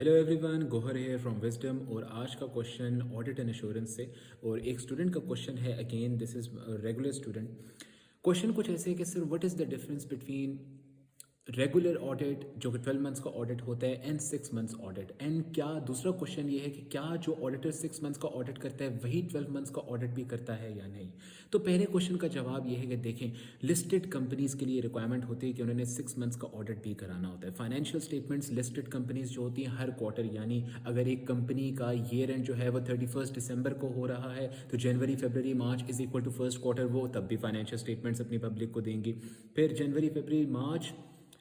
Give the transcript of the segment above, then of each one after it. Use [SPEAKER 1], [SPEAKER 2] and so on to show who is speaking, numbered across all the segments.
[SPEAKER 1] Hello everyone, Gohar है from wisdom. और आज का क्वेश्चन ऑडिट एंड एश्योरेंस से, और एक स्टूडेंट का क्वेश्चन है। Again this is regular student. Question कुछ ऐसे है कि sir what is the difference between regular audit जो कि 12 मंथ्स का ऑडिट होता है एंड 6 मंथ्स ऑडिट। एंड क्या दूसरा क्वेश्चन ये है कि क्या जो ऑडिटर 6 मंथ्स का ऑडिट करता है वही 12 मंथ्स का ऑडिट भी करता है या नहीं। तो पहले क्वेश्चन का जवाब ये है कि देखें, लिस्टेड कंपनीज के लिए रिक्वायरमेंट होती है कि उन्होंने 6 मंथ्स का ऑडिट भी कराना होता है। फाइनेंशियल स्टेटमेंट्स लिस्टेड कंपनीज जो होती हैं हर क्वार्टर, यानी अगर एक कंपनी का ईयर एंड जो है वो 31 दिसंबर को हो रहा है तो January February March is equal to first quarter, वो तब भी फाइनेंशियल स्टेटमेंट्स अपनी पब्लिक को देंगी। फिर जनवरी फरवरी मार्च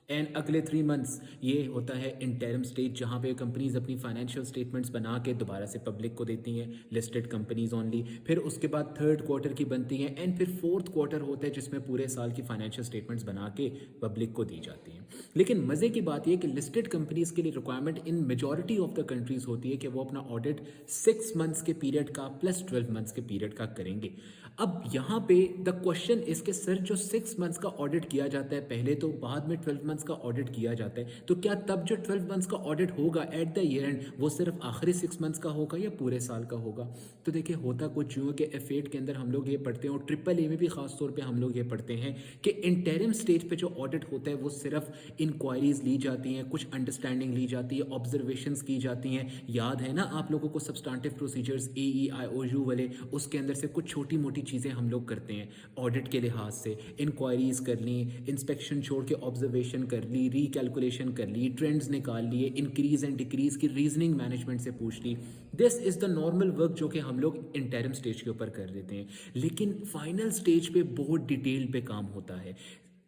[SPEAKER 1] एंड अगले 3 मंथ्स ये होता है इंटरिम स्टेज, जहाँ पे कंपनीज अपनी फाइनेंशियल स्टेटमेंट्स बना के दोबारा से पब्लिक को देती हैं, लिस्टेड कंपनीज ओनली। फिर उसके बाद थर्ड क्वार्टर की बनती हैं एंड फिर फोर्थ क्वार्टर होता है जिसमें पूरे साल की फाइनेंशियल स्टेटमेंट्स बना के पब्लिक को दी जाती हैं। लेकिन मज़े की बात यह कि लिस्टेड कंपनीज के लिए requirement in majority of the countries होती है कि वो अपना ऑडिट 6 मंथ्स के पीरियड का प्लस 12 मंथ्स के पीरियड का करेंगे। अब यहाँ पे द क्वेश्चन इसके सर जो 6 मंथ्स का ऑडिट किया जाता है पहले, तो बाद में 12 मंथ्स का ऑडिट किया जाता है, तो क्या तब जो 12 मंथ्स का ऑडिट होगा एट द ईयर एंड वो सिर्फ आखिरी 6 मंथ्स का होगा या पूरे साल का होगा। तो देखिए, होता कुछ यूँ कि F8 के अंदर हम लोग ये पढ़ते हैं और ट्रिपल ए में भी खास तौर पे हम लोग ये पढ़ते हैं कि इंटरिम स्टेज पे जो ऑडिट होता है वो सिर्फ इंक्वायरीज ली जाती हैं, कुछ अंडरस्टैंडिंग ली जाती है, ऑब्जर्वेशंस की जाती हैं। याद है ना आप लोगों को सब्सटेंटिव प्रोसीजर्स AEIOU वाले, उसके अंदर से कुछ छोटी मोटी चीज़ें हम लोग करते हैं ऑडिट के लिहाज से। इंक्वायरीज कर ली, इंस्पेक्शन छोड़ के ऑब्जर्वेशन कर ली, रिकैलकुलेशन कर ली, ट्रेंड्स निकाल लिए, इंक्रीज एंड डिक्रीज की रीजनिंग मैनेजमेंट से पूछ ली। This is the normal work जो कि हम लोग इंटरिम स्टेज के ऊपर कर लेते हैं। लेकिन फाइनल स्टेज पे बहुत डिटेल पे काम होता है,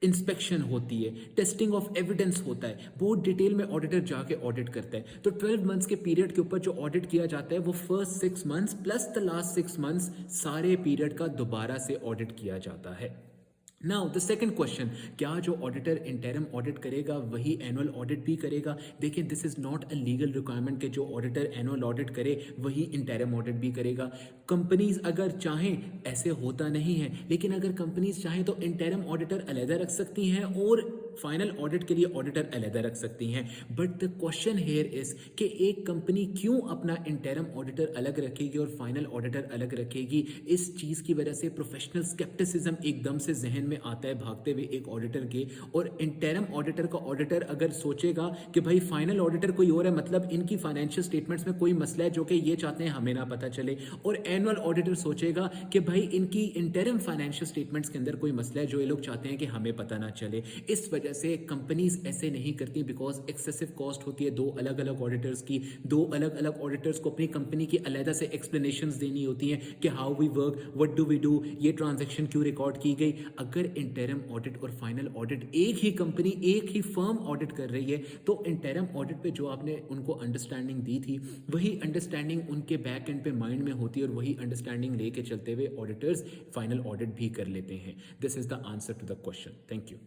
[SPEAKER 1] इंस्पेक्शन होती है, टेस्टिंग ऑफ एविडेंस होता है, बहुत डिटेल में ऑडिटर जाके ऑडिट करता है। तो 12 मंथ्स के पीरियड के ऊपर जो ऑडिट किया जाता है वो first 6 months plus the last 6 months सारे पीरियड का दोबारा से ऑडिट किया जाता है। नाउ द सेकंड क्वेश्चन, क्या जो ऑडिटर इंटरिम ऑडिट करेगा वही एनुअल ऑडिट भी करेगा। देखिए, this is not a legal requirement कि जो ऑडिटर एनुअल ऑडिट करे वही इंटरिम ऑडिट भी करेगा। कंपनीज अगर चाहें, ऐसे होता नहीं है, लेकिन अगर कंपनीज चाहें तो इंटरिम ऑडिटर अलग रख सकती हैं और फाइनल ऑडिट के लिए ऑडिटर अलग रख सकती हैं। But the question here is कि एक कंपनी क्यों अपना इंटरिम ऑडिटर अलग रखेगी और फाइनल ऑडिटर अलग रखेगी। इस चीज़ की वजह से प्रोफेशनल स्केप्टिसिज्म एकदम से जहन में आता है भागते हुए एक ऑडिटर के। और इंटरिम ऑडिटर का ऑडिटर अगर सोचेगा कि भाई फाइनल ऑडिटर कोई और है, मतलब इनकी फाइनेंशियल स्टेटमेंट्स में कोई मसला है जो कि ये चाहते हैं हमें ना पता चले, और एनुअल ऑडिटर सोचेगा कि भाई इनकी इंटरिम फाइनेंशियल स्टेटमेंट्स के अंदर कोई मसला है जो ये लोग चाहते हैं कि हमें पता ना चले। इस वजह से कंपनीज ऐसे नहीं करती, बिकॉज एक्सेसिव कॉस्ट होती है दो अलग अलग ऑडिटर्स की। दो अलग अलग ऑडिटर्स को अपनी कंपनी की अलग से एक्सप्लेनेशंस देनी होती हैं कि how we work, what do we do, ये ट्रांजैक्शन क्यों रिकॉर्ड की गई। अगर इंटरिम ऑडिट और फाइनल ऑडिट एक ही कंपनी, एक ही फर्म ऑडिट कर रही है, तो इंटरिम ऑडिट पे जो आपने उनको अंडरस्टैंडिंग दी थी वही अंडरस्टैंडिंग उनके बैक एंड पे माइंड में होती है और वही अंडरस्टैंडिंग लेके चलते हुए ऑडिटर्स फाइनल ऑडिट भी कर लेते हैं। This is the answer to the question. Thank you.